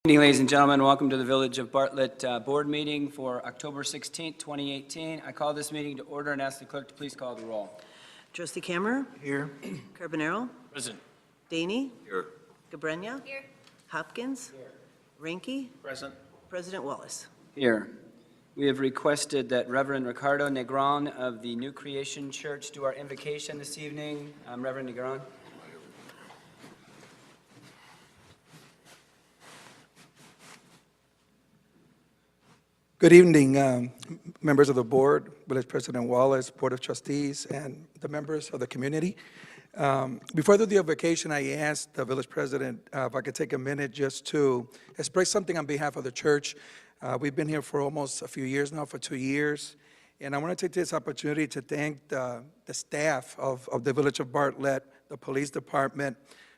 Good evening, ladies and gentlemen. Welcome to the Village of Bartlett Board Meeting for October 16th, 2018. I call this meeting to order and ask the clerk to please call the roll. Trustee Kammerer? Here. Carbonaro? Present. Daney? Here. Gabrenya? Here. Hopkins? Here. Ranky? Present. President Wallace? Here. We have requested that Reverend Ricardo Negron of the New Creation Church do our invocation this evening. Reverend Negron. Good evening, members of the board, Village President Wallace, Board of Trustees, and the members of the community. Before I do the invocation, I asked the village president if I could take a minute just to express something on behalf of the church. We've been here for almost a few years now, for 2 years, and I want to take this opportunity to thank the staff of the Village of Bartlett, the police department,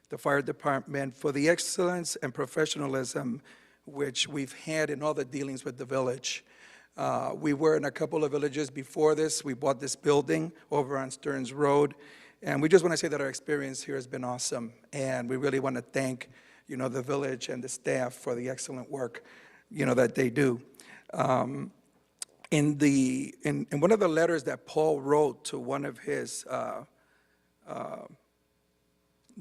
the fire department, for the excellence and professionalism which we've had in all the dealings with the village. We were in a couple of villages before this. We bought this building over on Stearns Road, and we just want to say that our experience here has been awesome, and we really want to thank, the village and the staff for the excellent work, that they do. In one of the letters that Paul wrote to one of his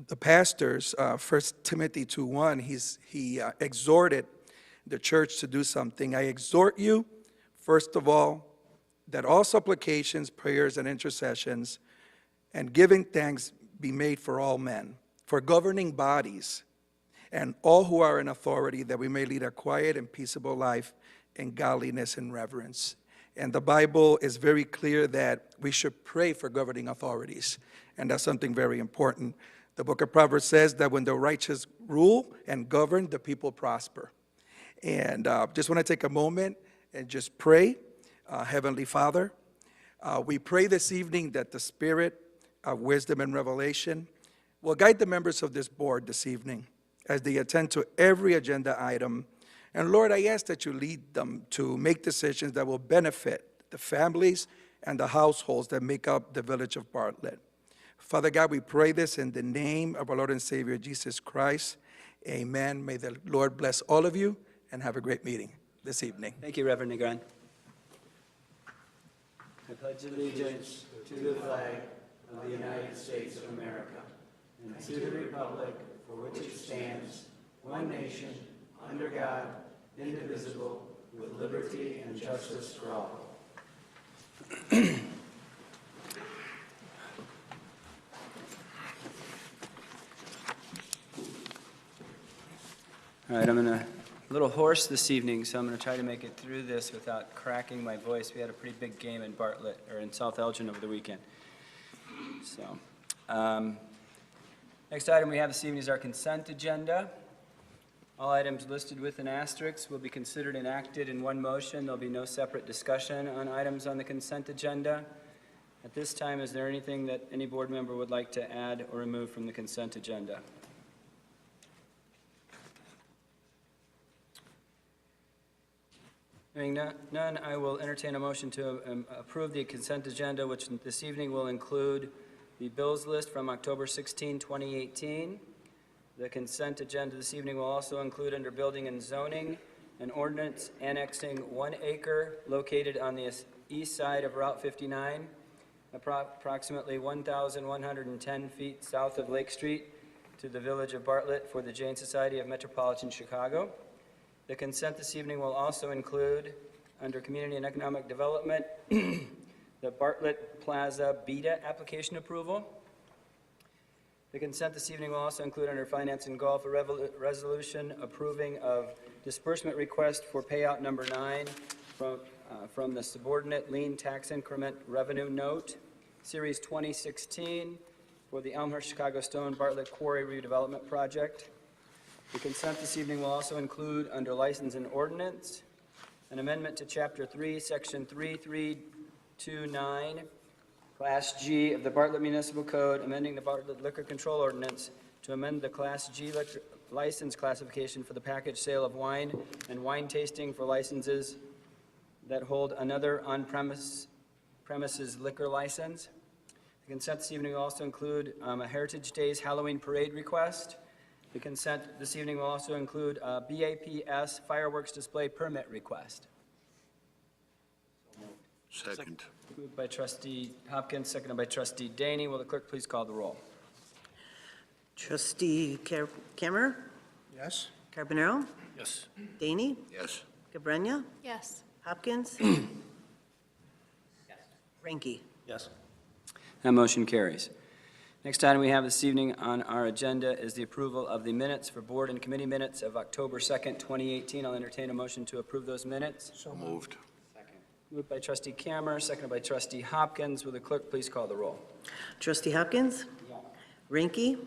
the pastors, 1 Timothy 2:1, he exhorted the church to do something. I exhort you, first of all, that all supplications, prayers, and intercessions, and giving thanks be made for all men, for governing bodies, and all who are in authority, that we may lead a quiet and peaceable life in godliness and reverence. And the Bible is very clear that we should pray for governing authorities, and that's something very important. The book of Proverbs says that when the righteous rule and govern, the people prosper. And just want to take a moment and just pray. Heavenly Father, we pray this evening that the spirit of wisdom and revelation will guide the members of this board this evening as they attend to every agenda item. And Lord, I ask that you lead them to make decisions that will benefit the families and the households that make up the Village of Bartlett. Father God, we pray this in the name of our Lord and Savior, Jesus Christ. Amen. May the Lord bless all of you, and have a great meeting this evening. Thank you, Reverend Negron. I pledge allegiance to the flag of the United States of America and to the republic for which it stands, one nation, under God, indivisible, with liberty and justice for all. All right, I'm a little hoarse this evening, so I'm going to try to make it through this without cracking my voice. We had a pretty big game in Bartlett, or in South Elgin over the weekend. So, next item we have this evening is our consent agenda. All items listed with an asterisk will be considered enacted in one motion. There'll be no separate discussion on items on the consent agenda. At this time, is there anything that any board member would like to add or remove from the consent agenda? Hearing none, I will entertain a motion to approve the consent agenda, which this evening will include the bills list from October 16, 2018. The consent agenda this evening will also include, under Building and Zoning, an ordinance annexing 1 acre located on the east side of Route 59, approximately 1,110 feet south of Lake Street, to the Village of Bartlett for the Jane Society of Metropolitan Chicago. The consent this evening will also include, under Community and Economic Development, the Bartlett Plaza Beta application approval. The consent this evening will also include, under Finance and Golf, a resolution approving of disbursement request for payout number 9 from the subordinate lien tax increment revenue note, Series 2016, for the Elmhurst Chicago Stone Bartlett Quarry redevelopment project. The consent this evening will also include, under License and Ordinance, an amendment to Chapter 3, Section 3329, Class G of the Bartlett Municipal Code, amending the Bartlett Liquor Control Ordinance to amend the Class G license classification for the package sale of wine and wine tasting for licenses that hold another on-premises liquor license. The consent this evening will also include a Heritage Days Halloween Parade request, The consent this evening will also include a BAPS fireworks display permit request. Second. Moved by trustee Hopkins, seconded by trustee Daney. Will the clerk please call the roll? Trustee Cameron, Yes. Carbonaro, Yes. Daney, Yes. Cabrera, Yes. Hopkins. Ranky. Yes. That motion carries. Next item we have this evening on our agenda is the approval of the minutes for board and committee minutes of October 2nd, 2018. I'll entertain a motion to approve those minutes. So moved. Moved by trustee Cameron, seconded by trustee Hopkins. Will the clerk please call the roll? Trustee Hopkins, Ranky,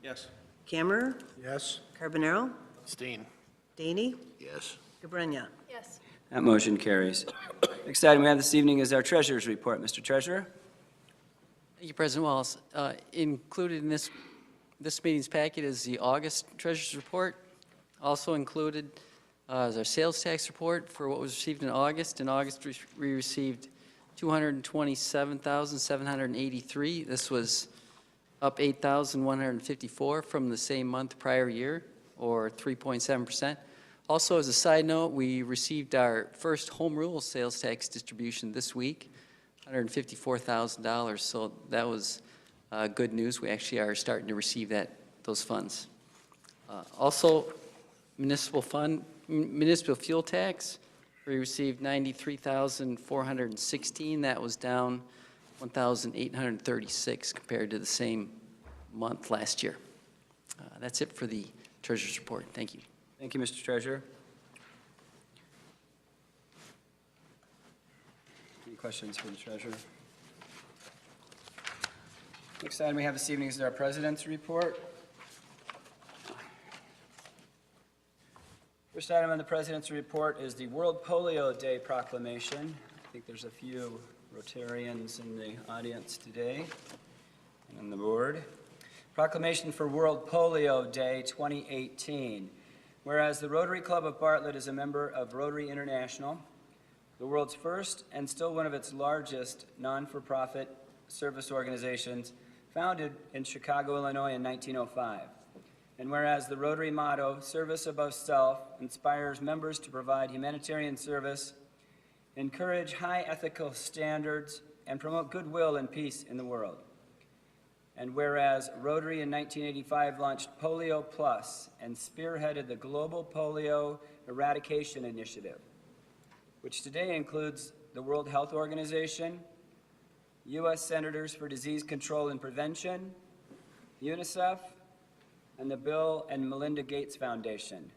Yes. Cameron, Yes. Carbonaro, Steen. Daney, Yes. Cabrera. Yes. That motion carries. Next item we have this evening is our treasurer's report. Mr. Treasurer? Thank you, President Wallace. Included in this meeting's packet is the August Treasurer's Report. Also included is our sales tax report for what was received in August. In August, we received $227,783. This was up $8,154 from the same month prior year, or 3.7%. Also, as a side note, we received our first home rule sales tax distribution this week, $154,000, so that was good news. We actually are starting to receive those funds. Also, municipal fuel tax, we received $93,416. That was down $1,836 compared to the same month last year. That's it for the Treasurer's Report. Thank you. Thank you, Mr. Treasurer. Any questions for the treasurer? Next item we have this evening is our president's report. First item on the president's report is the World Polio Day proclamation. I think there's a few Rotarians in the audience today and on the board. Proclamation for World Polio Day 2018. Whereas the Rotary Club of Bartlett is a member of Rotary International, the world's first and still one of its largest non-for-profit service organizations, founded in Chicago, Illinois in 1905. And whereas the Rotary motto, service above self, inspires members to provide humanitarian service, encourage high ethical standards, and promote goodwill and peace in the world. And whereas Rotary in 1985 launched Polio Plus and spearheaded the Global Polio Eradication Initiative, which today includes the World Health Organization, U.S. Senators for Disease Control and Prevention, UNICEF, and the Bill and Melinda Gates Foundation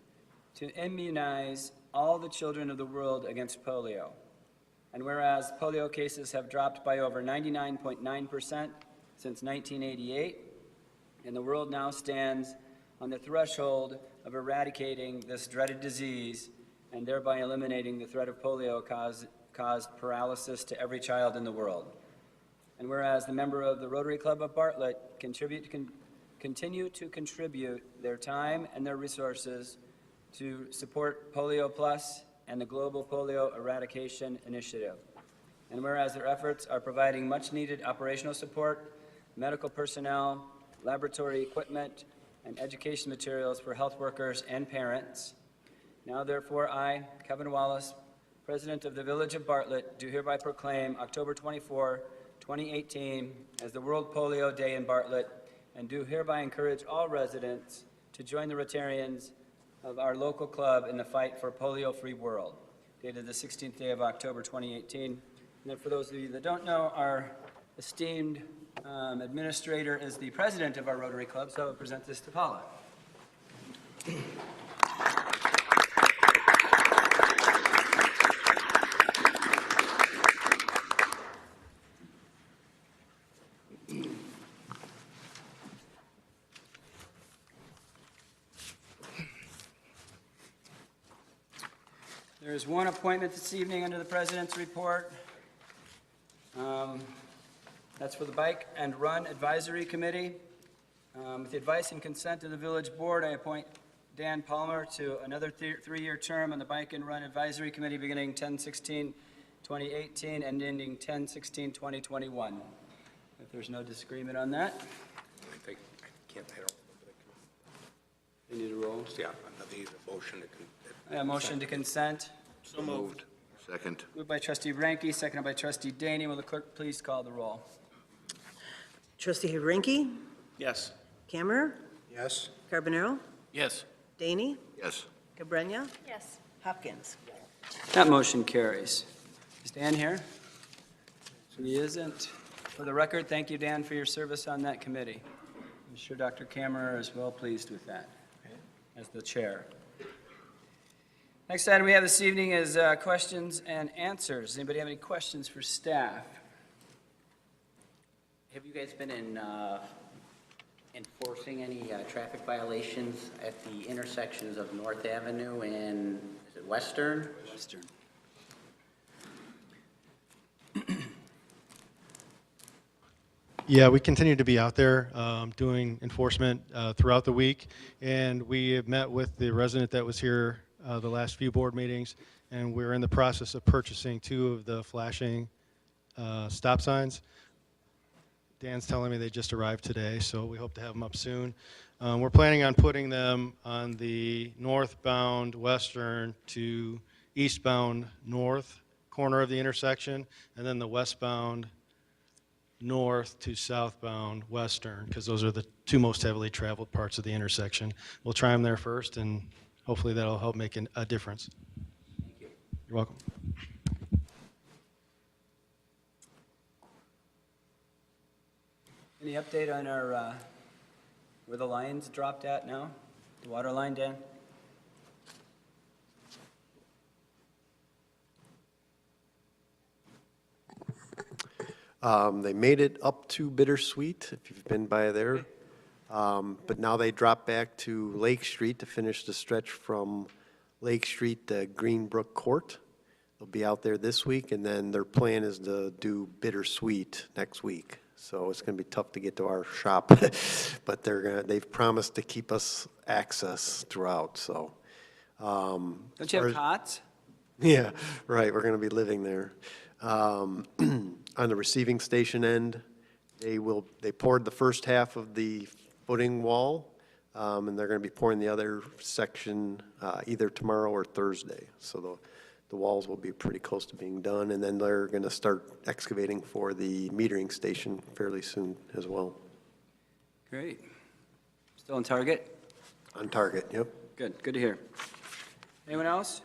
to immunize all the children of the world against polio. And whereas polio cases have dropped by over 99.9% since 1988, and the world now stands on the threshold of eradicating this dreaded disease and thereby eliminating the threat of polio caused paralysis to every child in the world. And whereas the member of the Rotary Club of Bartlett continue to contribute their time and their resources to support Polio Plus and the Global Polio Eradication Initiative. And whereas their efforts are providing much-needed operational support, medical personnel, laboratory equipment, and education materials for health workers and parents. Now therefore I, Kevin Wallace, President of the Village of Bartlett, do hereby proclaim October 24, 2018 as the World Polio Day in Bartlett, and do hereby encourage all residents to join the Rotarians of our local club in the fight for a polio-free world, dated the 16th day of October 2018. And then for those of you that don't know, our esteemed administrator is the president of our Rotary Club, so I'll present this to Paula. There is one appointment this evening under the President's report. That's for the Bike and Run Advisory Committee. With the advice and consent of the Village Board, I appoint Dan Palmer to another three-year term on the Bike and Run Advisory Committee beginning 10/16/2018 and ending 10/16/2021. If there's no disagreement on that. I think, I can't, I don't. bills, yeah, I need a motion to A motion to consent, So moved. Second. moved by trustee Ranky, seconded by trustee Daney. Will the clerk please call the roll? Trustee Ranky, Yes. Camera, Yes. Carbonaro, Yes. Daney, Yes. Cabrera, Yes. Hopkins. That motion carries. Is Dan here? He isn't. For the record, thank you, Dan, for your service on that committee. I'm sure Dr. Kammerer is well pleased with that, as the chair. Next item we have this evening is questions and answers. Anybody have any questions for staff? Have you guys been enforcing any traffic violations at the intersections of North Avenue and, is it Western? Western. Yeah, we continue to be out there doing enforcement throughout the week, and we have met with the resident that was here the last few board meetings, and we're in the process of purchasing 2 of the flashing stop signs. Dan's telling me they just arrived today, so we hope to have them up soon. We're planning on putting them on the northbound Western to eastbound north corner of the intersection, and then the westbound north to southbound Western, because those are the 2 most heavily traveled parts of the intersection. We'll try them there first, and hopefully that'll help make a difference. Thank you. You're welcome. Any update on our, where the lines dropped at now? The water line, Dan? They made it up to Bittersweet, if you've been by there. But now they drop back to Lake Street to finish the stretch from Lake Street to Greenbrook Court. They'll be out there this week, and then their plan is to do Bittersweet next week. So it's going to be tough to get to our shop, but they've promised to keep us access throughout, so. Don't you have cots? Yeah, right, we're going to be living there. On the receiving station end, they poured the first half of the footing wall, and they're going to be pouring the other section either tomorrow or Thursday. So the walls will be pretty close to being done, and then they're going to start excavating for the metering station fairly soon as well. Great. Still on target? On target, yep. Good, good to hear. Anyone else?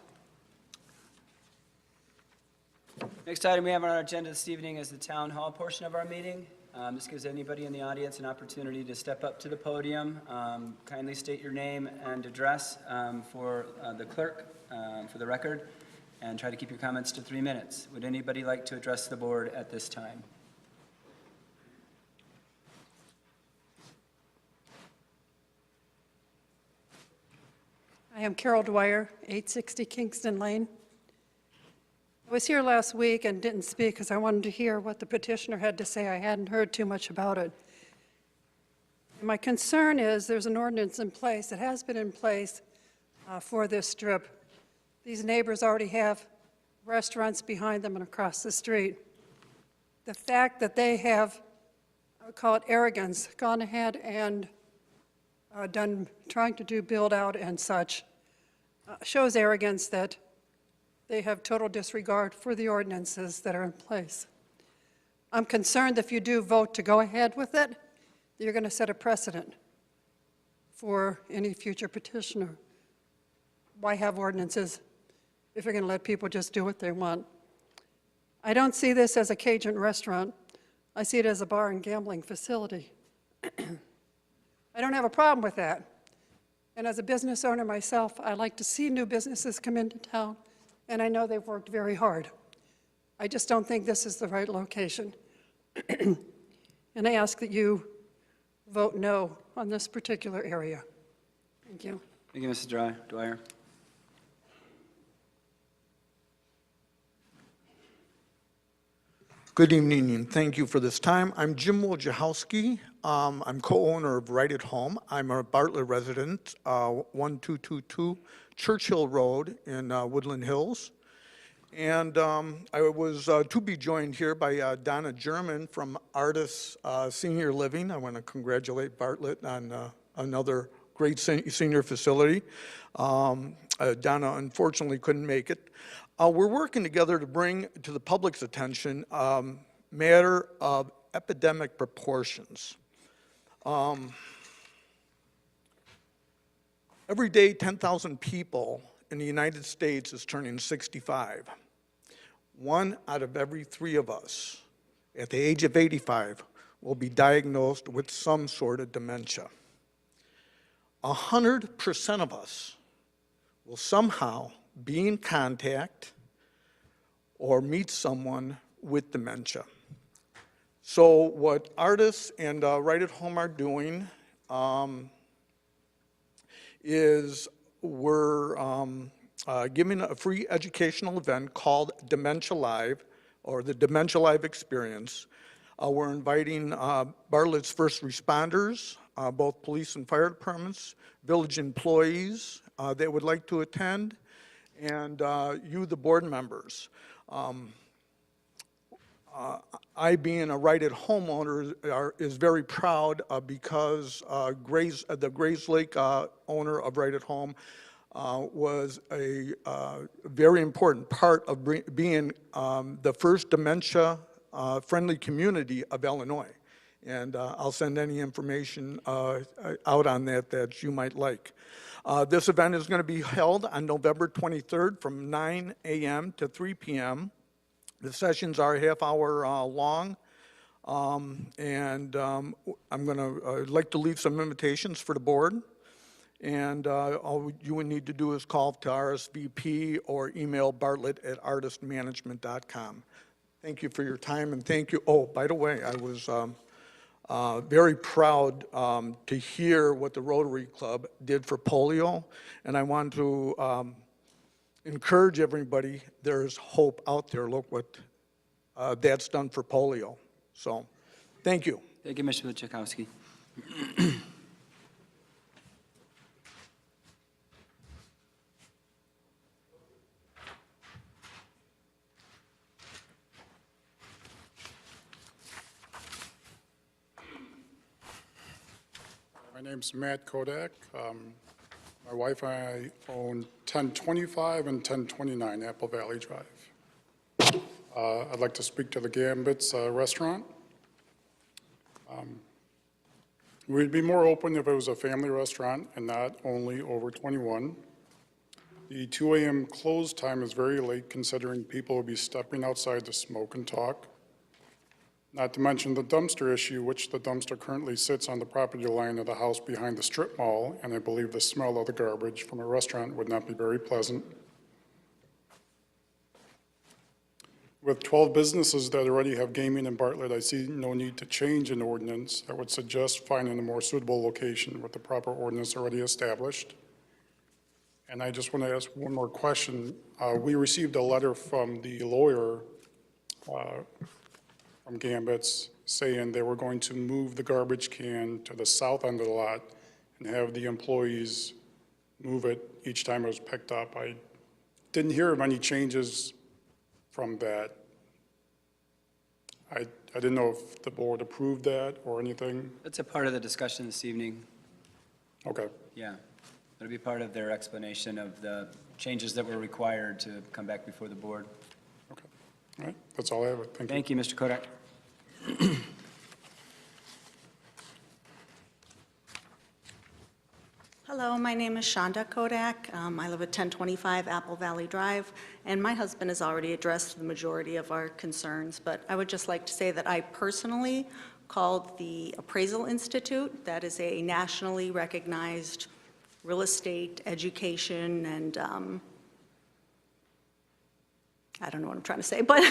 Next item we have on our agenda this evening is the town hall portion of our meeting. This gives anybody in the audience an opportunity to step up to the podium, kindly state your name and address for the clerk, for the record, and try to keep your comments to 3 minutes. Would anybody like to address the board at this time? I am Carol Dwyer, 860 Kingston Lane. I was here last week and didn't speak because I wanted to hear what the petitioner had to say. I hadn't heard too much about it. And my concern is there's an ordinance in place, it has been in place for this strip. These neighbors already have restaurants behind them and across the street. The fact that they have, I would call it arrogance, gone ahead and trying to do build out and such, shows arrogance that they have total disregard for the ordinances that are in place. I'm concerned if you do vote to go ahead with it, you're going to set a precedent for any future petitioner. Why have ordinances if you're going to let people just do what they want? I don't see this as a Cajun restaurant. I see it as a bar and gambling facility. I don't have a problem with that. And as a business owner myself, I like to see new businesses come into town, and I know they've worked very hard. I just don't think this is the right location. And I ask that you vote no on this particular area. Thank you. Thank you, Mrs. Dwyer. Good evening, and thank you for this time. I'm Jim Wojciechowski. I'm co-owner of Right at Home. I'm a Bartlett resident, 1222 Churchill Road in Woodland Hills. And I was to be joined here by Donna German from Artis Senior Living. I want to congratulate Bartlett on another great senior facility. Donna unfortunately couldn't make it. We're working together to bring to the public's attention matter of epidemic proportions. Every day, 10,000 people in the United States is turning 65. 1 out of every 3 of us at the age of 85 will be diagnosed with some sort of dementia. 100% of us will somehow be in contact or meet someone with dementia. So what artists and Right at Home are doing is we're giving a free educational event called Dementia Live, or the Dementia Live Experience. We're inviting Bartlett's first responders, both police and fire departments, village employees that would like to attend, and you, the board members. I, being a Right at Home owner, is very proud because the Grays Lake owner of Right at Home was a very important part of being the first dementia-friendly community of Illinois. And I'll send any information out on that you might like. This event is going to be held on November 23rd from 9 a.m. to 3 p.m. The sessions are a half-hour long, and I'm going to like to leave some invitations for the board. And all you would need to do is call to RSVP or email bartlett@artistmanagement.com. Thank you for your time, and thank you. Oh, by the way, I was very proud to hear what the Rotary Club did for polio, and I want to encourage everybody, there's hope out there. Look what that's done for polio. So, thank you. Thank you, Mr. Wojciechowski. My name's Matt Kodak. My wife and I own 1025 and 1029 Apple Valley Drive. I'd like to speak to the Gambit's restaurant. We'd be more open if it was a family restaurant and not only over 21. The 2 a.m. close time is very late considering people will be stepping outside to smoke and talk. Not to mention the dumpster issue, which the dumpster currently sits on the property line of the house behind the strip mall, and I believe the smell of the garbage from a restaurant would not be very pleasant. With 12 businesses that already have gaming in Bartlett, I see no need to change an ordinance. I would suggest finding a more suitable location with the proper ordinance already established. And I just want to ask one more question. We received a letter from the lawyer from Gambit's saying they were going to move the garbage can to the south end of the lot and have the employees move it each time it was picked up. I didn't hear of any changes from that. I didn't know if the board approved that or anything. That's a part of the discussion this evening. Okay. Yeah. It'll be part of their explanation of the changes that were required to come back before the board. Okay. All right. That's all I have. Thank you. Thank you, Mr. Kodak. Hello, my name is Shonda Kodak. I live at 1025 Apple Valley Drive, and my husband has already addressed the majority of our concerns, but I would just like to say that I personally called the Appraisal Institute. That is a nationally recognized real estate education and I don't know what I'm trying to say, but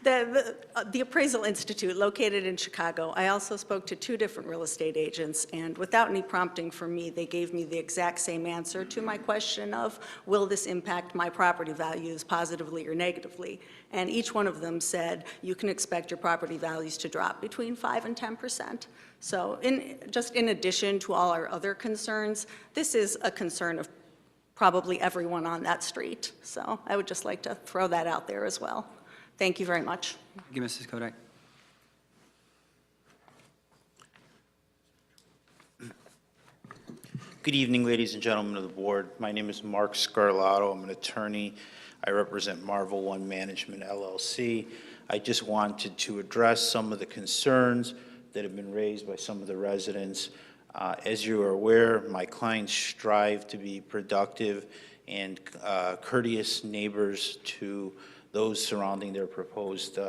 the Appraisal Institute located in Chicago. I also spoke to 2 different real estate agents, and without any prompting from me, they gave me the exact same answer to my question of, will this impact my property values positively or negatively? And each one of them said, you can expect your property values to drop between 5 and 10%. So just in addition to all our other concerns, this is a concern of probably everyone on that street. So I would just like to throw that out there as well. Thank you very much. Thank you, Mrs. Kodak. Good evening, ladies and gentlemen of the board. My name is Mark Scarlato. I'm an attorney. I represent Marvel One Management LLC. I just wanted to address some of the concerns that have been raised by some of the residents. As you are aware, my clients strive to be productive and courteous neighbors to those surrounding their proposed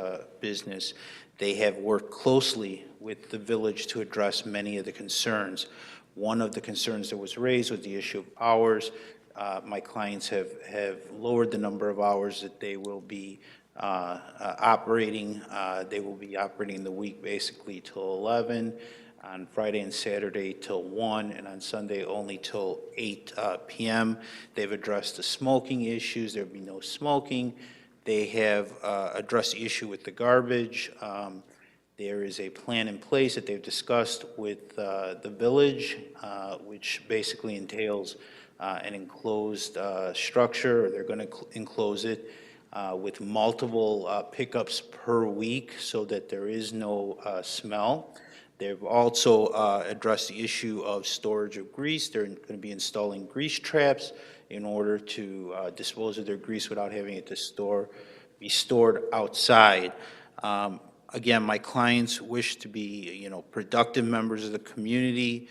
business. They have worked closely with the village to address many of the concerns. One of the concerns that was raised was the issue of hours. My clients have lowered the number of hours that they will be operating. They will be operating the week basically till 11, on Friday and Saturday till 1, and on Sunday only till 8 p.m. They've addressed the smoking issues. There will be no smoking. They have addressed the issue with the garbage. There is a plan in place that they've discussed with the village, which basically entails an enclosed structure, or they're going to enclose it with multiple pickups per week so that there is no smell. They've also addressed the issue of storage of grease. They're going to be installing grease traps in order to dispose of their grease without having it to be stored outside. Again, my clients wish to be, productive members of the community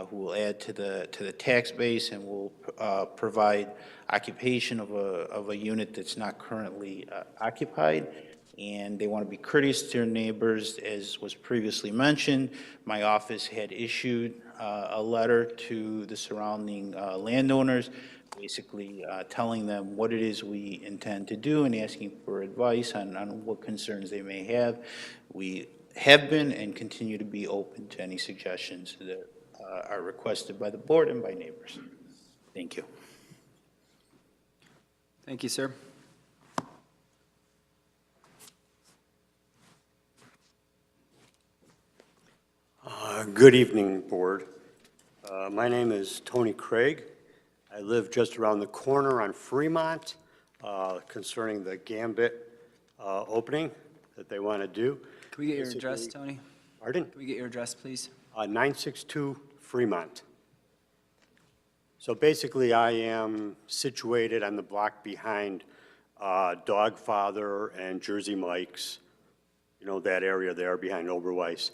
who will add to the tax base and will provide occupation of a unit that's not currently occupied. And they want to be courteous to their neighbors. As was previously mentioned, my office had issued a letter to the surrounding landowners, basically telling them what it is we intend to do and asking for advice on what concerns they may have. We have been and continue to be open to any suggestions that are requested by the board and by neighbors. Thank you. Thank you, sir. Good evening, board. My name is Tony Craig. I live just around the corner on Fremont concerning the Gambit opening that they want to do. Can we get your address, Tony? Pardon? Can we get your address, please? 962 Fremont. So basically, I am situated on the block behind Dogfather and Jersey Mike's, that area there behind Oberweis.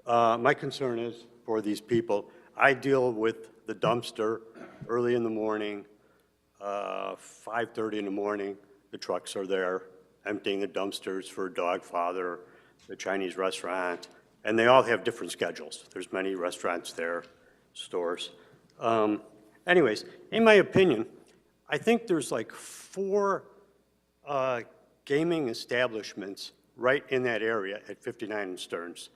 My concern is for these people, I deal with the dumpster early in the morning, 5:30 in the morning, the trucks are there emptying the dumpsters for Dogfather, the Chinese restaurant, and they all have different schedules. There's many restaurants there, stores. Anyways, in my opinion, I think there's like 4 gaming establishments right in that area at 59 and Stearns.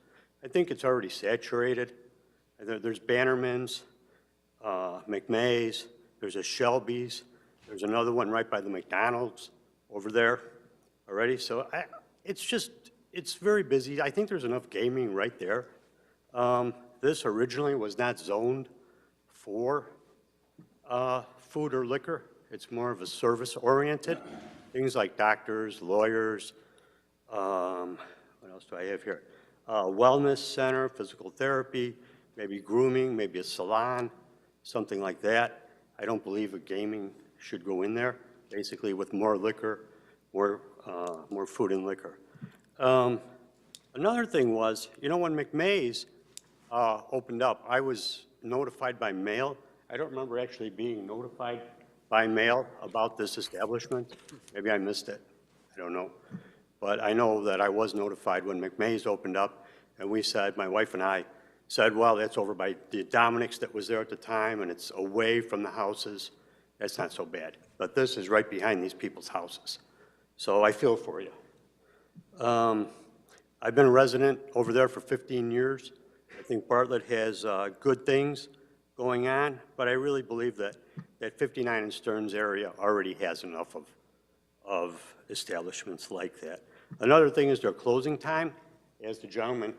I think it's already saturated. There's Bannerman's, McMay's, there's a Shelby's, there's another one right by the McDonald's over there already. So it's very busy. I think there's enough gaming right there. This originally was not zoned for food or liquor. It's more of a service-oriented. Things like doctors, lawyers, what else do I have here? Wellness center, physical therapy, maybe grooming, maybe a salon, something like that. I don't believe a gaming should go in there, basically with more liquor, more food and liquor. Another thing was, when McMay's opened up, I was notified by mail. I don't remember actually being notified by mail about this establishment. Maybe I missed it. I don't know. But I know that I was notified when McMay's opened up, and we said, my wife and I said, well, that's over by the Dominic's that was there at the time, and it's away from the houses. That's not so bad. But this is right behind these people's houses. So I feel for you. I've been a resident over there for 15 years. I think Bartlett has good things going on, but I really believe that 59 and Stearns area already has enough of establishments like that. Another thing is their closing time, as the gentleman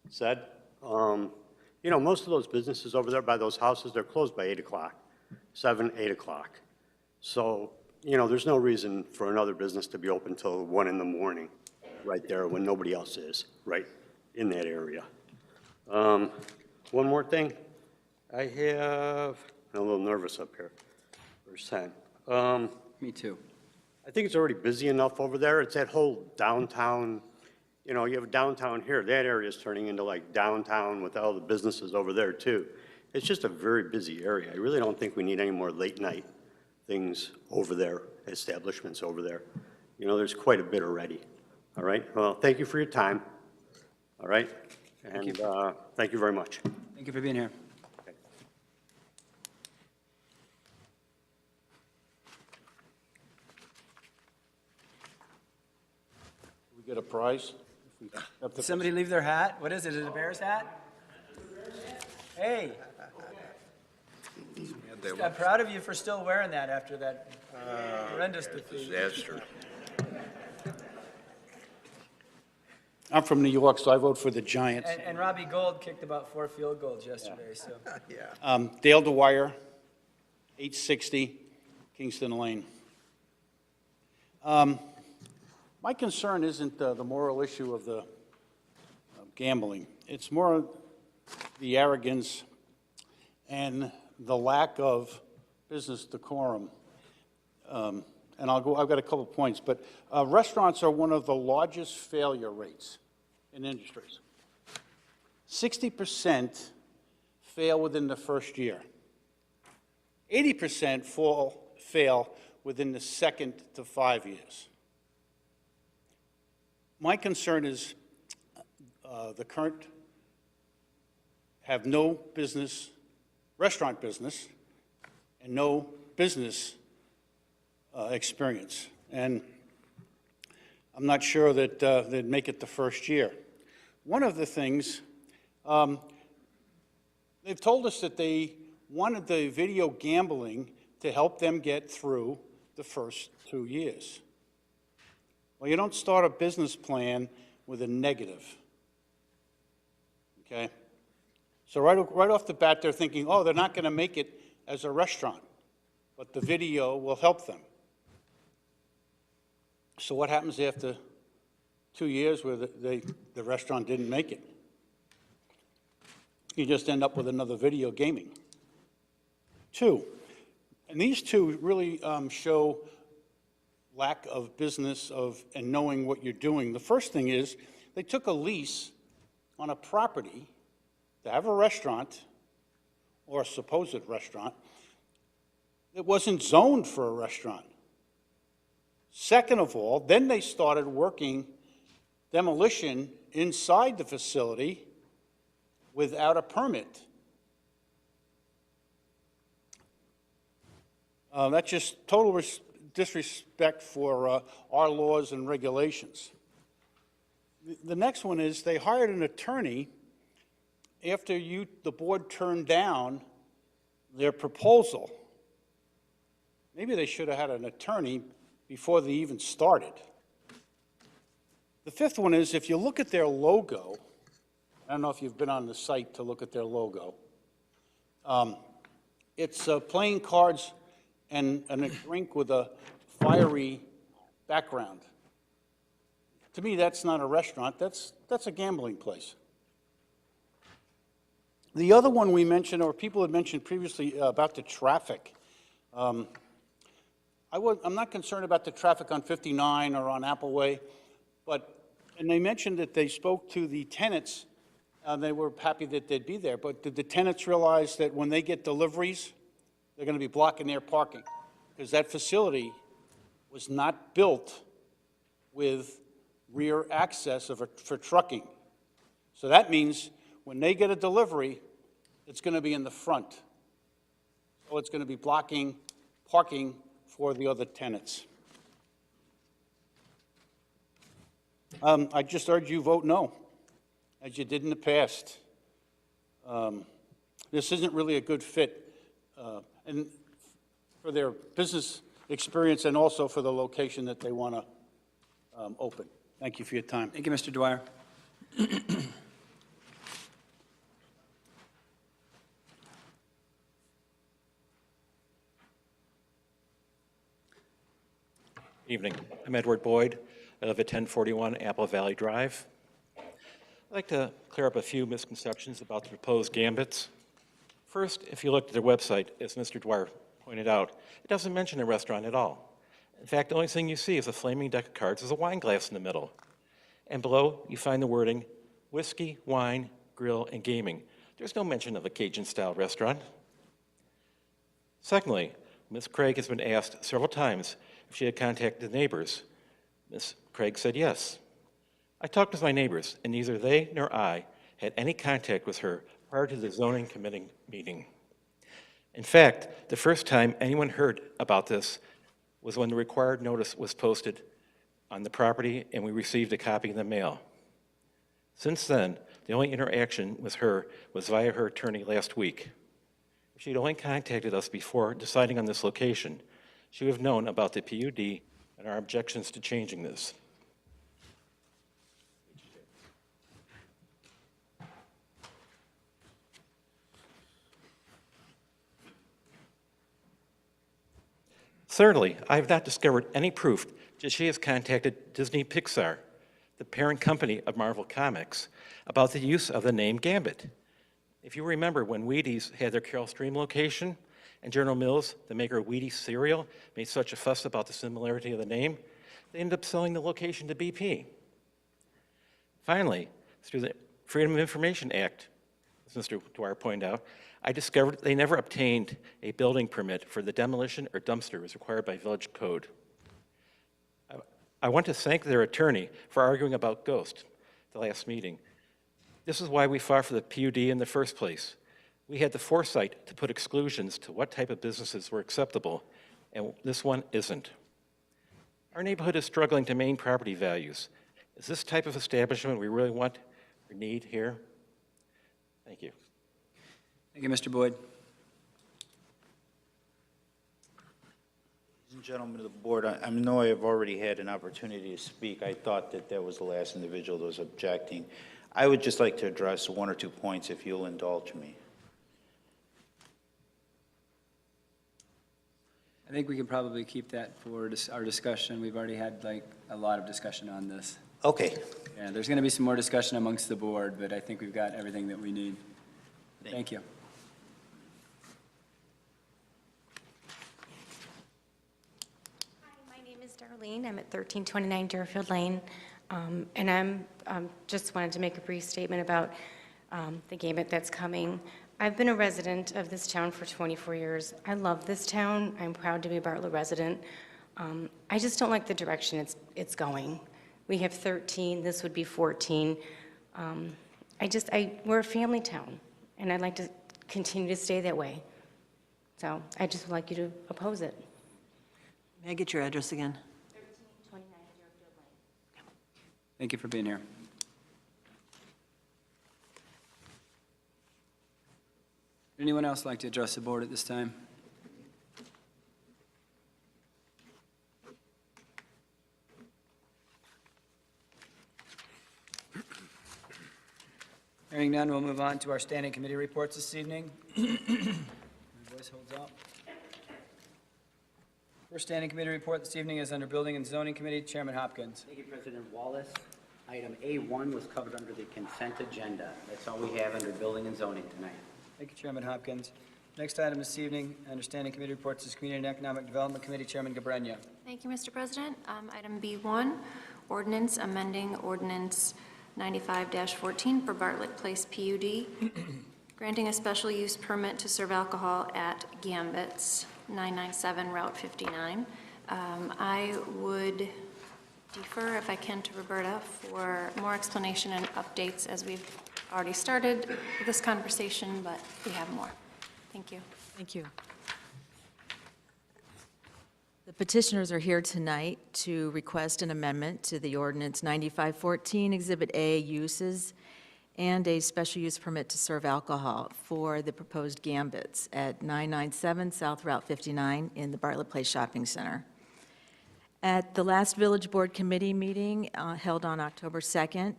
said. Most of those businesses over there by those houses, they're closed by 8 o'clock, 7, 8 o'clock. So, there's no reason for another business to be open till 1 in the morning, right there when nobody else is, right in that area. One more thing. I have, I'm a little nervous up here. Percent. Me too. I think it's already busy enough over there. It's that whole downtown, you know, you have downtown here. That area is turning into like downtown with all the businesses over there too. It's just a very busy area. I really don't think we need any more late night things over there, establishments over there. You know, there's quite a bit already. All right. Well, thank you for your time. All right. And thank you very much. Thank you for being here. We get a prize? Did somebody leave their hat? What is it? Is it a Bears hat? Hey. I'm proud of you for still wearing that after that horrendous defeat. Disaster. I'm from New York, so I vote for the Giants. And Robbie Gold kicked about 4 field goals yesterday, so. Dale Dwyer, 860 Kingston Lane. My concern isn't the moral issue of the gambling. It's more the arrogance and the lack of business decorum. And I've got a couple of points, but restaurants are one of the largest failure rates in industries. 60% fail within the first year. 80% fail within the 2 to 5 years. My concern is the current have no business, restaurant business, and no business experience. And I'm not sure that they'd make it the first year. One of the things, they've told us that they wanted the video gambling to help them get through the first 2 years. Well, you don't start a business plan with a negative, okay? So right off the bat, they're thinking, oh, they're not going to make it as a restaurant, but the video will help them. So what happens after 2 years where the restaurant didn't make it? You just end up with another video gaming. 2, and these 2 really show lack of business and knowing what you're doing. The first thing is they took a lease on a property to have a restaurant or a supposed restaurant that wasn't zoned for a restaurant. Second of all, then they started working demolition inside the facility without a permit. That's just total disrespect for our laws and regulations. The next one is they hired an attorney after the board turned down their proposal. Maybe they should have had an attorney before they even started. The fifth one is if you look at their logo, I don't know if you've been on the site to look at their logo. It's playing cards and a drink with a fiery background. To me, that's not a restaurant. That's a gambling place. The other one we mentioned, or people had mentioned previously about the traffic. I'm not concerned about the traffic on 59 or on Appleway, and they mentioned that they spoke to the tenants. They were happy that they'd be there, but did the tenants realize that when they get deliveries, they're going to be blocking their parking? Because that facility was not built with rear access for trucking. So that means when they get a delivery, it's going to be in the front. So it's going to be blocking parking for the other tenants. I just urge you vote no, as you did in the past. This isn't really a good fit and for their business experience and also for the location that they want to open. Thank you for your time. Thank you, Mr. Dwyer. Evening. I'm Edward Boyd. I live at 1041 Apple Valley Drive. I'd like to clear up a few misconceptions about the proposed gambits. First, if you look at their website, as Mr. Dwyer pointed out, it doesn't mention a restaurant at all. In fact, the only thing you see is a flaming deck of cards with a wine glass in the middle. And below, you find the wording, whiskey, wine, grill, and gaming. There's no mention of a Cajun-style restaurant. Secondly, Ms. Craig has been asked several times if she had contacted the neighbors. Ms. Craig said yes. I talked with my neighbors, and neither they nor I had any contact with her prior to the zoning committee meeting. In fact, the first time anyone heard about this was when the required notice was posted on the property and we received a copy in the mail. Since then, the only interaction with her was via her attorney last week. If she'd only contacted us before deciding on this location, she would have known about the PUD and our objections to changing this. Thirdly, I have not discovered any proof that she has contacted Disney Pixar, the parent company of Marvel Comics, about the use of the name Gambit. If you remember when Wheaties had their Carol Stream location and General Mills, the maker of Wheaties cereal, made such a fuss about the similarity of the name, they ended up selling the location to BP. Finally, through the Freedom of Information Act, as Mr. Dwyer pointed out, I discovered they never obtained a building permit for the demolition or dumpster as required by village code. I want to thank their attorney for arguing about Ghost at the last meeting. This is why we fought for the PUD in the first place. We had the foresight to put exclusions to what type of businesses were acceptable, and this one isn't. Our neighborhood is struggling to maintain property values. Is this type of establishment we really want or need here? Thank you. Thank you, Mr. Boyd. Ladies and gentlemen of the board, I know I have already had an opportunity to speak. I thought that that was the last individual that was objecting. I would just like to address one or two points, if you'll indulge me. I think we can probably keep that for our discussion. We've already had like a lot of discussion on this. Okay. Yeah, there's going to be some more discussion amongst the board, but I think we've got everything that we need. Thank you. My name is Darlene. I'm at 1329 Deerfield Lane, and I'm just wanted to make a brief statement about the Gambit that's coming. I've been a resident of this town for 24 years. I love this town. I'm proud to be a Bartlett resident. I just don't like the direction it's going. We have 13. This would be 14. We're a family town, and I'd like to continue to stay that way. So I just would like you to oppose it. May I get your address again? 1329 Deerfield Lane. Thank you for being here. Anyone else like to address the board at this time? Hearing none, we'll move on to our standing committee reports this evening. My voice holds out. First standing committee report this evening is under Building and Zoning Committee, Chairman Hopkins. Thank you, President Wallace. Item A1 was covered under the consent agenda. That's all we have under Building and Zoning tonight. Thank you, Chairman Hopkins. Next item this evening, under standing committee reports, is Community and Economic Development Committee, Chairman Gabrenia. Thank you, Mr. President. Item B1, ordinance amending ordinance 95-14 for Bartlett Place PUD, granting a special use permit to serve alcohol at Gambit's, 997 Route 59. I would defer, if I can, to Roberta for more explanation and updates, as we've already started this conversation, but we have more. Thank you. Thank you. The petitioners are here tonight to request an amendment to the ordinance 9514 Exhibit A uses and a special use permit to serve alcohol for the proposed Gambits at 997 South Route 59 in the Bartlett Place Shopping Center. At the last Village Board Committee meeting held on October 2nd,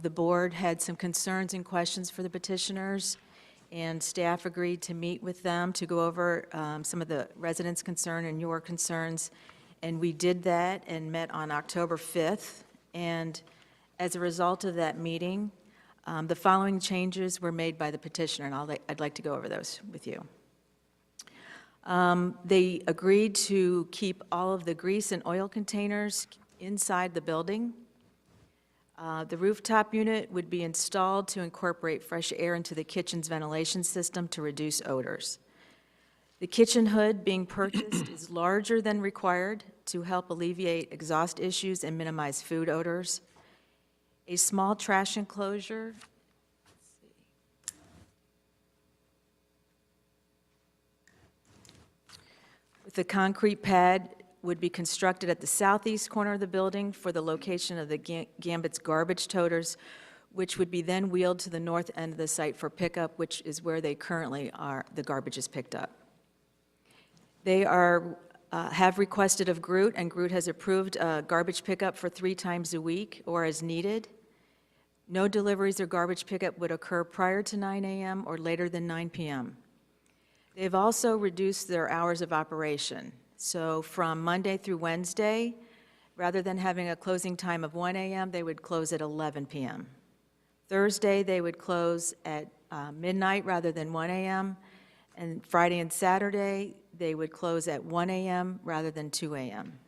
the board had some concerns and questions for the petitioners, and staff agreed to meet with them to go over some of the residents' concern and your concerns. And we did that and met on October 5th. And as a result of that meeting, The following changes were made by the petitioner, and I'd like to go over those with you. They agreed to keep all of the grease and oil containers inside the building. The rooftop unit would be installed to incorporate fresh air into the kitchen's ventilation system to reduce odors. The kitchen hood being purchased is larger than required to help alleviate exhaust issues and minimize food odors. A small trash enclosure with a concrete pad would be constructed at the southeast corner of the building for the location of the Gambit's garbage toters, which would be then wheeled to the north end of the site for pickup, which is where they currently are, the garbage is picked up. They have requested of Groot, and Groot has approved garbage pickup for 3 times a week or as needed. No deliveries or garbage pickup would occur prior to 9 a.m. or later than 9 p.m. They've also reduced their hours of operation. So from Monday through Wednesday, rather than having a closing time of 1 a.m., they would close at 11 p.m. Thursday, they would close at midnight rather than 1 a.m., and Friday and Saturday, they would close at 1 a.m. rather than 2 a.m.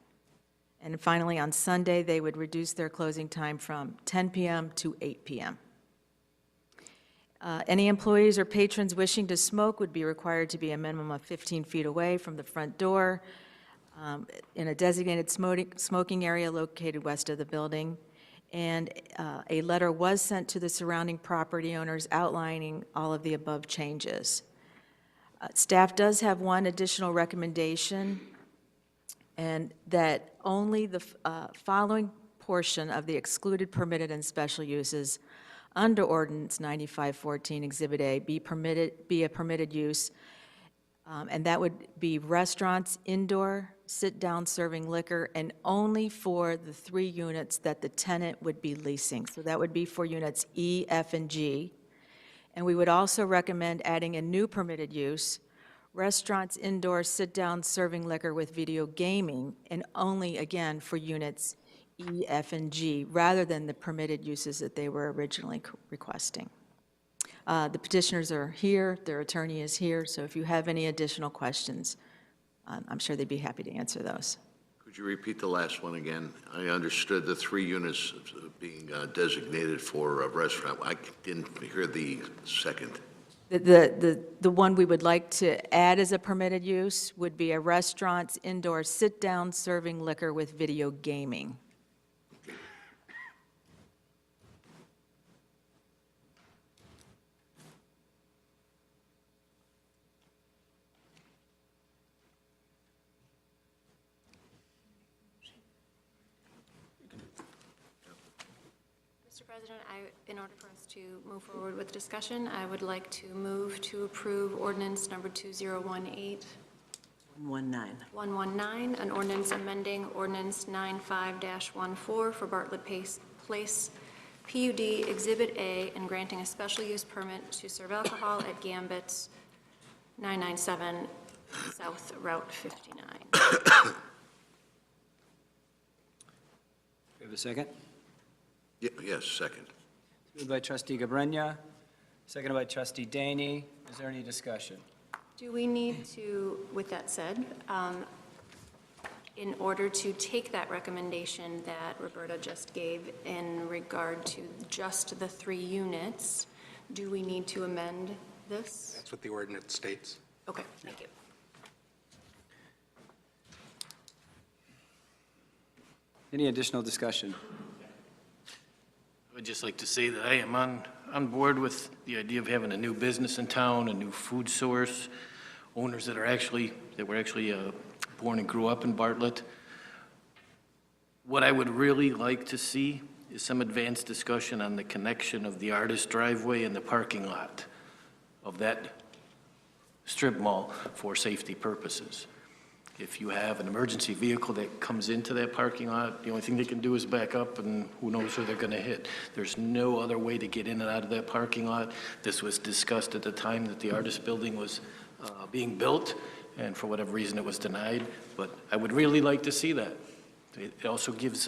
And finally, on Sunday, they would reduce their closing time from 10 p.m. to 8 p.m. Any employees or patrons wishing to smoke would be required to be a minimum of 15 feet away from the front door in a designated smoking area located west of the building. And a letter was sent to the surrounding property owners outlining all of the above changes. Staff does have one additional recommendation, and that only the following portion of the excluded, permitted, and special uses under Ordinance 9514 Exhibit A be a permitted use, and that would be restaurants, indoor, sit-down serving liquor, and only for the 3 units that the tenant would be leasing. So that would be for units E, F, and G. And we would also recommend adding a new permitted use, restaurants, indoor, sit-down serving liquor with video gaming, and only, again, for units E, F, and G, rather than the permitted uses that they were originally requesting. The petitioners are here, their attorney is here, so if you have any additional questions, I'm sure they'd be happy to answer those. Could you repeat the last one again? I understood the 3 units being designated for a restaurant. I didn't hear the second. The one we would like to add as a permitted use would be a restaurants, indoor, sit-down serving liquor with video gaming. President, in order for us to move forward with discussion, I would like to move to approve ordinance number 2018. 119, an ordinance amending ordinance 95-14 for Bartlett Place PUD Exhibit A and granting a special use permit to serve alcohol at Gambit's 997 South Route 59. We have a second? Yes, second. Moved by trustee Gabrenya, seconded by trustee Daney. Is there any discussion? Do we need to, with that said, in order to take that recommendation that Roberta just gave in regard to just the 3 units, do we need to amend this? That's what the ordinance states. Okay, thank you. Any additional discussion? I'd just like to say that I am on board with the idea of having a new business in town, a new food source, owners that were actually born and grew up in Bartlett. What I would really like to see is some advanced discussion on the connection of the artist driveway and the parking lot of that strip mall for safety purposes. If you have an emergency vehicle that comes into that parking lot, the only thing they can do is back up, and who knows who they're going to hit. There's no other way to get in and out of that parking lot. This was discussed at the time that the artist building was being built, and for whatever reason it was denied. But I would really like to see that. It also gives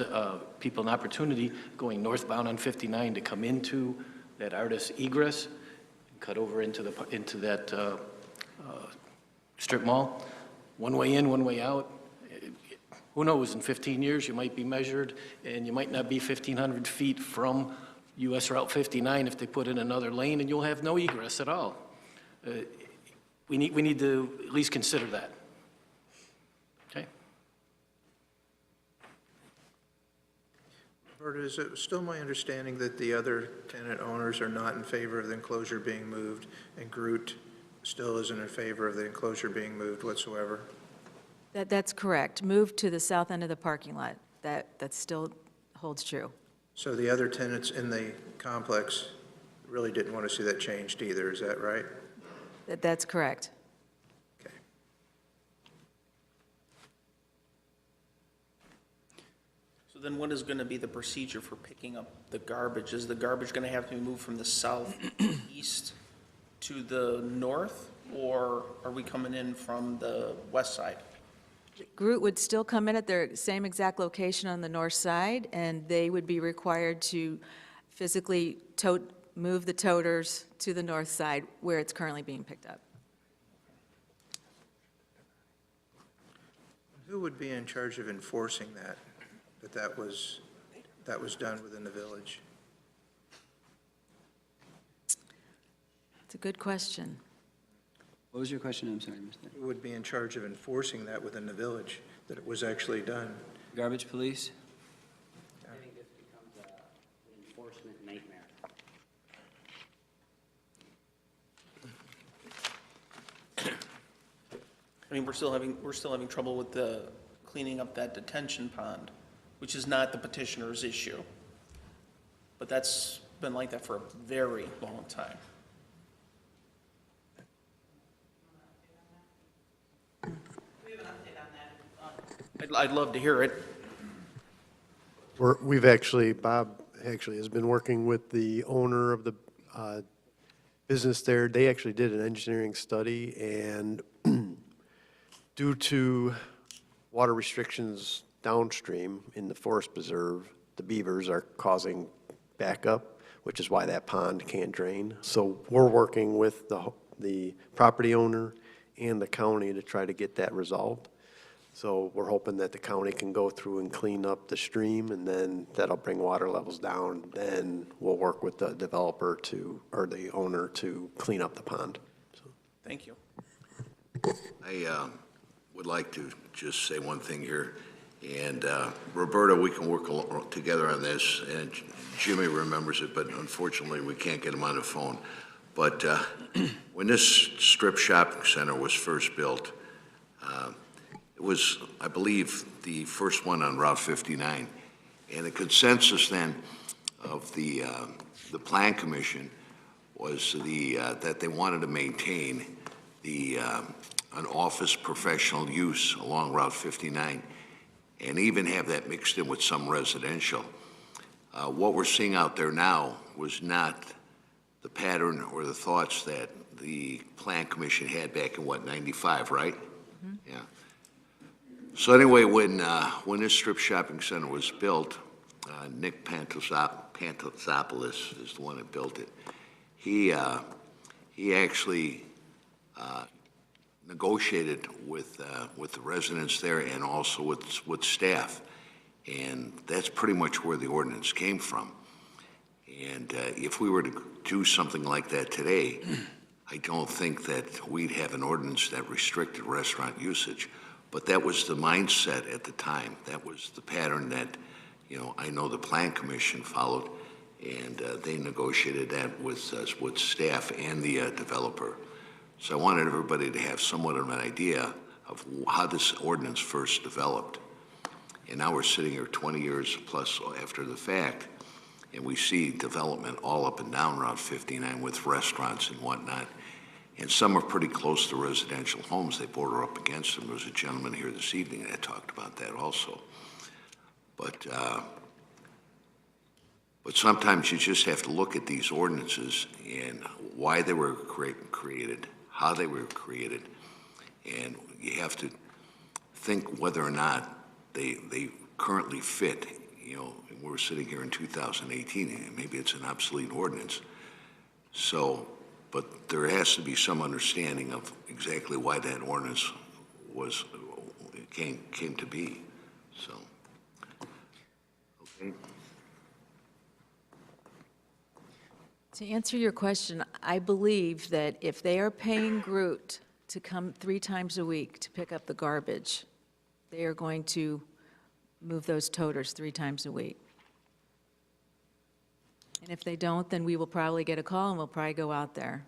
people an opportunity going northbound on 59 to come into that artist egress, and cut over into that strip mall, one way in, one way out. Who knows, in 15 years, you might be measured, and you might not be 1,500 feet from US Route 59 if they put in another lane, and you'll have no egress at all. We need to at least consider that. Okay? Roberta, is it still my understanding that the other tenant owners are not in favor of the enclosure being moved, and Groot still isn't in favor of the enclosure being moved whatsoever? That's correct. Move to the south end of the parking lot. That still holds true. So the other tenants in the complex really didn't want to see that changed either, is that right? That's correct. So then what is going to be the procedure for picking up the garbage? Is the garbage going to have to be moved from the southeast to the north, or are we coming in from the west side? Groot would still come in at their same exact location on the north side, and they would be required to physically move the toters to the north side where it's currently being picked up. Who would be in charge of enforcing that was done within the village? It's a good question. What was your question? I'm sorry, Mr. Who would be in charge of enforcing that within the village, that it was actually done? Garbage police? I think this becomes an enforcement nightmare. I mean, we're still having trouble with the cleaning up that detention pond, which is not the petitioner's issue. But that's been like that for a very long time. I'd love to hear it. Bob actually has been working with the owner of the business there. They actually did an engineering study, and due to water restrictions downstream in the forest preserve, the beavers are causing backup, which is why that pond can't drain. So we're working with the property owner and the county to try to get that resolved. So we're hoping that the county can go through and clean up the stream, and then that'll bring water levels down. Then we'll work with the developer or the owner to clean up the pond. So. Thank you. I would like to just say one thing here. And Roberta, we can work together on this, and Jimmy remembers it, but unfortunately we can't get him on the phone. But when this strip shopping center was first built, it was, I believe, the first one on Route 59. And the consensus then of the Plan Commission was that they wanted to maintain an office professional use along Route 59 and even have that mixed in with some residential. What we're seeing out there now was not the pattern or the thoughts that the Plan Commission had back in, what, 95, right? Mm-hmm. Yeah. So anyway, when this strip shopping center was built, Nick Pantosopoulos is the one that built it. He actually negotiated with the residents there and also with staff, and that's pretty much where the ordinance came from. And if we were to do something like that today, I don't think that we'd have an ordinance that restricted restaurant usage. But that was the mindset at the time. That was the pattern that, I know the Plan Commission followed, and they negotiated that with staff and the developer. So I wanted everybody to have somewhat of an idea of how this ordinance first developed. And now we're sitting here 20 years plus after the fact, and we see development all up and down Route 59 with restaurants and whatnot. And some are pretty close to residential homes. They border up against them. There was a gentleman here this evening that talked about that also. But sometimes you just have to look at these ordinances and why they were created, how they were created, and you have to think whether or not they currently fit. We're sitting here in 2018, and maybe it's an obsolete ordinance. So, but there has to be some understanding of exactly why that ordinance was, came to be, so. Okay. To answer your question, I believe that if they are paying Groot to come 3 times a week to pick up the garbage, they are going to move those toters 3 times a week. And if they don't, then we will probably get a call and we'll probably go out there.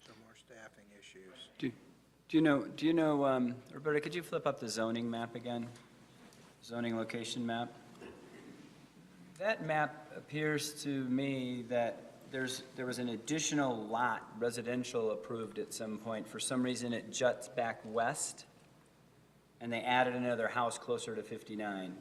So more staffing issues. Do you know, Roberta, could you flip up the zoning map again? Zoning location map? That map appears to me that there was an additional lot, residential, approved at some point. For some reason, it juts back west, and they added another house closer to 59.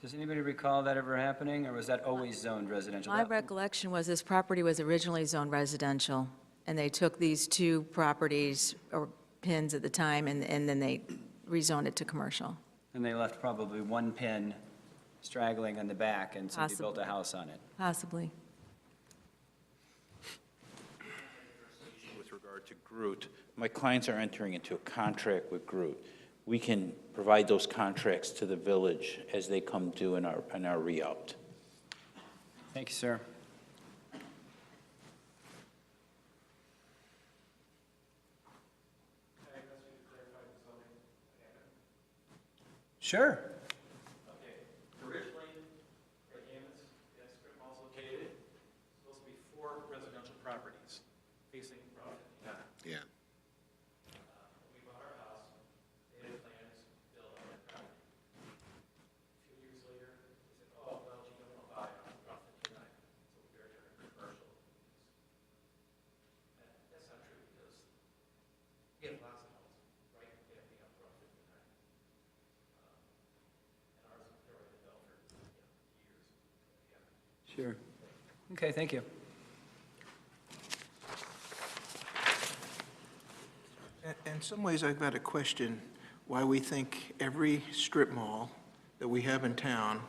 Does anybody recall that ever happening, or was that always zoned residential? My recollection was this property was originally zoned residential, and they took these 2 properties, or pins at the time, and then they rezoned it to commercial. And they left probably 1 pin straggling on the back, and somebody built a house on it. Possibly. With regard to Groot, my clients are entering into a contract with Groot. We can provide those contracts to the village as they come due in our re-up. Thank you, sir. Sure. Okay. Originally, where Hammond's strip mall's located, it's supposed to be 4 residential properties facing Route 59. Yeah. We bought our house, they had plans to build on that property. A few years later, they said, oh, well, you don't want to buy on Route 59, so we better turn it commercial. That's not true, because we have lots of homes right getting up Route 59. Sure. Okay, thank you. In some ways, I've got a question why we think every strip mall that we have in town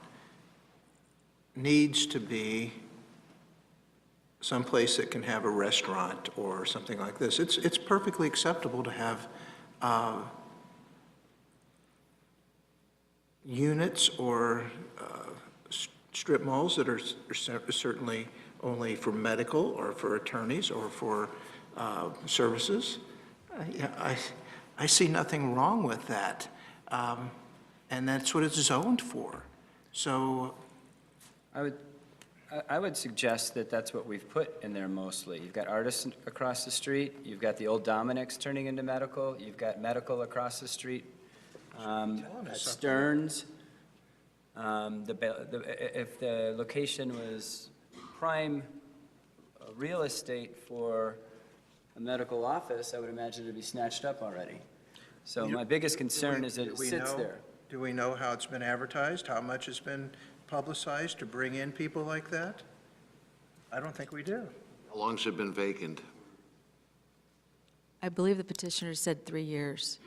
needs to be someplace that can have a restaurant or something like this. It's perfectly acceptable to have units or strip malls that are certainly only for medical or for attorneys or for services. I see nothing wrong with that. And that's what it's zoned for. So I would suggest that that's what we've put in there mostly. You've got artists across the street, you've got the old Dominic's turning into medical, you've got medical across the street, Stearns. If the location was prime real estate for a medical office, I would imagine it'd be snatched up already. So my biggest concern is that it sits there. Do we know how it's been advertised, how much it's been publicized to bring in people like that? I don't think we do. How long's it been vacant? I believe the petitioner said 3 years.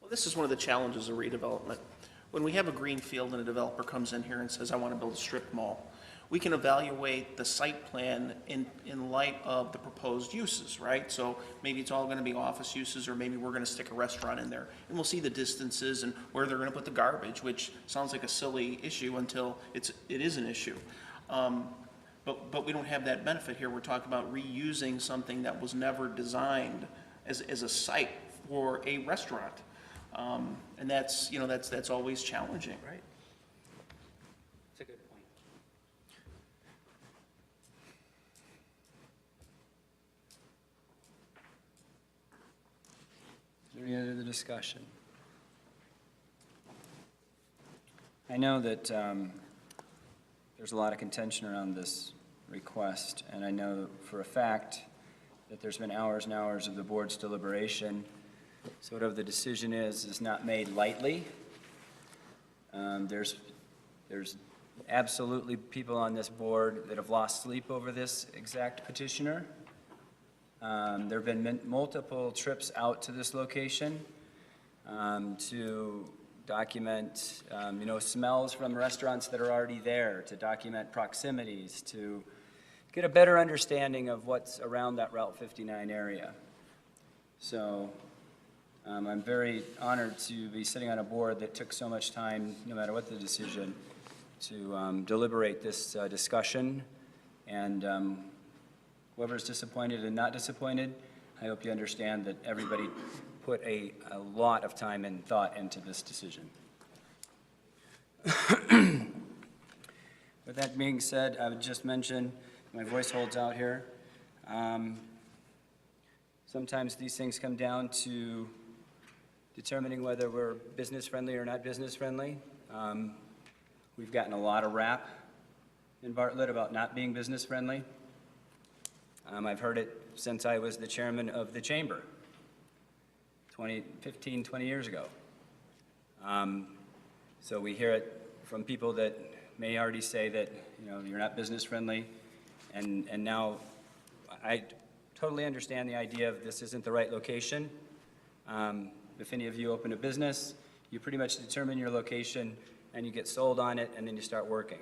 Well, this is one of the challenges of redevelopment. When we have a green field and a developer comes in here and says, I want to build a strip mall, we can evaluate the site plan in light of the proposed uses, right? So maybe it's all going to be office uses, or maybe we're going to stick a restaurant in there. And we'll see the distances and where they're going to put the garbage, which sounds like a silly issue until it is an issue. But we don't have that benefit here. We're talking about reusing something that was never designed as a site for a restaurant. And that's, that's always challenging. Right. That's a good point. Is there any other discussion? I know that there's a lot of contention around this request, and I know for a fact that there's been hours and hours of the board's deliberation. So whatever the decision is not made lightly. There's absolutely people on this board that have lost sleep over this exact petitioner. There have been multiple trips out to this location to document, smells from restaurants that are already there, to document proximities, to get a better understanding of what's around that Route 59 area. So I'm very honored to be sitting on a board that took so much time, no matter what the decision, to deliberate this discussion. And whoever's disappointed and not disappointed, I hope you understand that everybody put a lot of time and thought into this decision. With that being said, I would just mention, my voice holds out here. Sometimes these things come down to determining whether we're business-friendly or not business-friendly. We've gotten a lot of rap in Bartlett about not being business-friendly. I've heard it since I was the chairman of the chamber 15, 20 years ago. So we hear it from people that may already say that, you're not business-friendly. And now I totally understand the idea of this isn't the right location. If any of you open a business, you pretty much determine your location and you get sold on it and then you start working.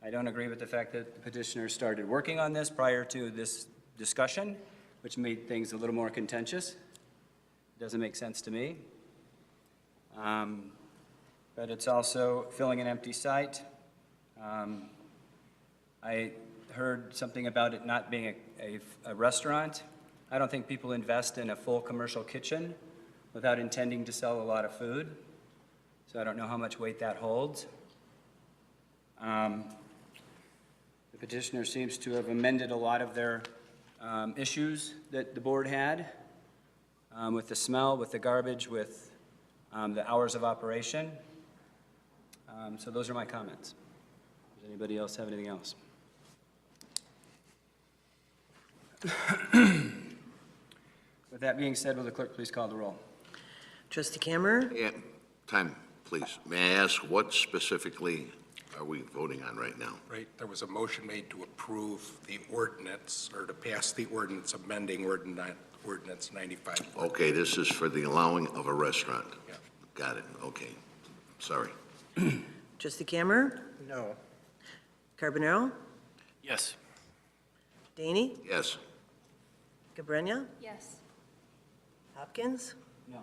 I don't agree with the fact that the petitioner started working on this prior to this discussion, which made things a little more contentious. It doesn't make sense to me. But it's also filling an empty site. I heard something about it not being a restaurant. I don't think people invest in a full commercial kitchen without intending to sell a lot of food. So I don't know how much weight that holds. The petitioner seems to have amended a lot of their issues that the board had with the smell, with the garbage, with the hours of operation. So those are my comments. Does anybody else have anything else? With that being said, will the clerk please call the roll? Trustee Cameron? Yeah, time, please. May I ask what specifically are we voting on right now? Right, there was a motion made to approve the ordinance, or to pass the ordinance amending ordinance 95. Okay, this is for the allowing of a restaurant. Yeah. Got it, okay. Sorry. Trustee Cameron? No. Carbonaro? Yes. Daney? Yes. Cabrera? Yes. Hopkins? No.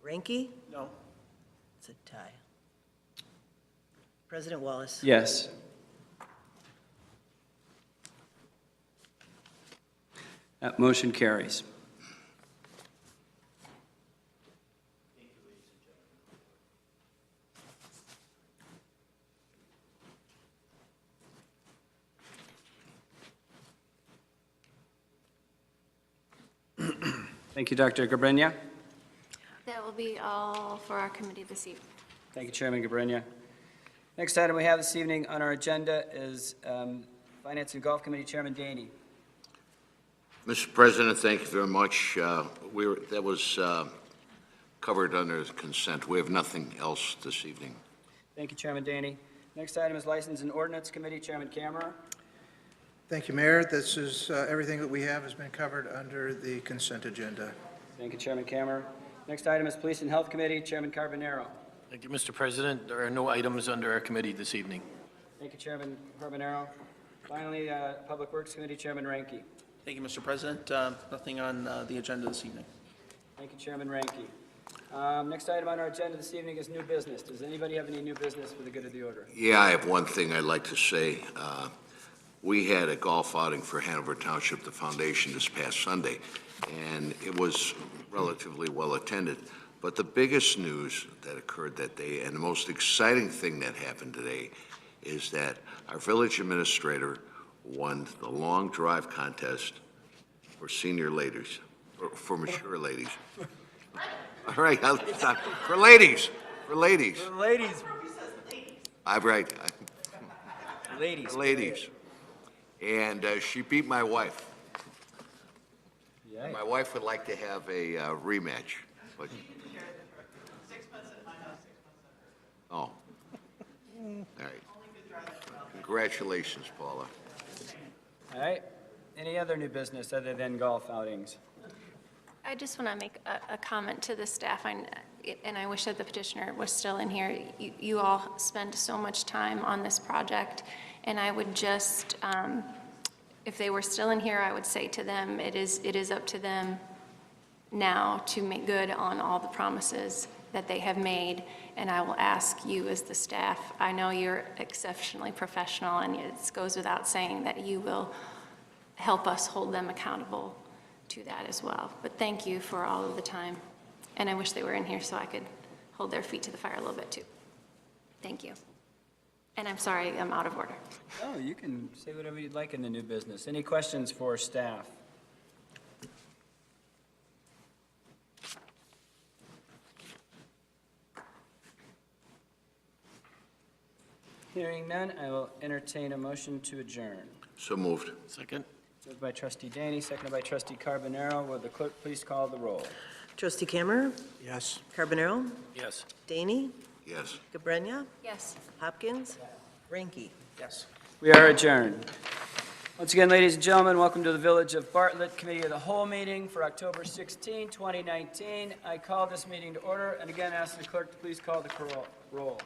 Ranky? No. It's a tie. President Wallace? Yes. That motion carries. Thank you, Dr. Cabrera. That will be all for our committee this evening. Thank you, Chairman Cabrera. Next item we have this evening on our agenda is Finance and Golf Committee Chairman Daney. Mr. President, thank you very much. That was covered under consent. We have nothing else this evening. Thank you, Chairman Daney. Next item is License and Ordinance Committee Chairman Camera. Thank you, Mayor. This is, everything that we have has been covered under the consent agenda. Thank you, Chairman Camera. Next item is Police and Health Committee Chairman Carbonaro. Thank you, Mr. President. There are no items under our committee this evening. Thank you, Chairman Carbonaro. Finally, Public Works Committee Chairman Ranky. Thank you, Mr. President. Nothing on the agenda this evening. Thank you, Chairman Ranky. Next item on our agenda this evening is new business. Does anybody have any new business for the good of the order? Yeah, I have one thing I'd like to say. We had a golf outing for Hanover Township, the foundation, this past Sunday, and it was relatively well attended. But the biggest news that occurred that day, and the most exciting thing that happened today, is that our village administrator won the long drive contest for senior ladies, or for mature ladies. All right, I'll stop. For ladies, for ladies. For ladies. I'm right. Ladies. Ladies. And she beat my wife. Yikes. My wife would like to have a rematch. But... 6 months at my house, 6 months at Oh. All right. Congratulations, Paula. All right. Any other new business other than golf outings? I just want to make a comment to the staff. and I wish that the petitioner was still in here, you all spend so much time on this project, and I would just, if they were still in here, I would say to them, it is up to them now to make good on all the promises that they have made, and I will ask you as the staff, I know you're exceptionally professional, and it goes without saying that you will help us hold them accountable to that as well. But thank you for all of the time, and I wish they were in here so I could hold their feet to the fire a little bit too. Thank you. And I'm sorry I'm out of order. Oh, you can say whatever you'd like in the new business. Any questions for staff? Hearing none, I will entertain a motion to adjourn. So moved. Second? Moved by trustee Daney, seconded by trustee Carbonaro. Will the clerk please call the roll? Trustee Cameron, Yes. Carbonaro, Yes. Daney, Yes. Gabrenya, Yes. Hopkins, Ranky. Yes. We are adjourned. Once again, ladies and gentlemen, welcome to the Village of Bartlett Committee of the Whole meeting for October 16, 2019. I call this meeting to order, and again, ask the clerk to please call the roll.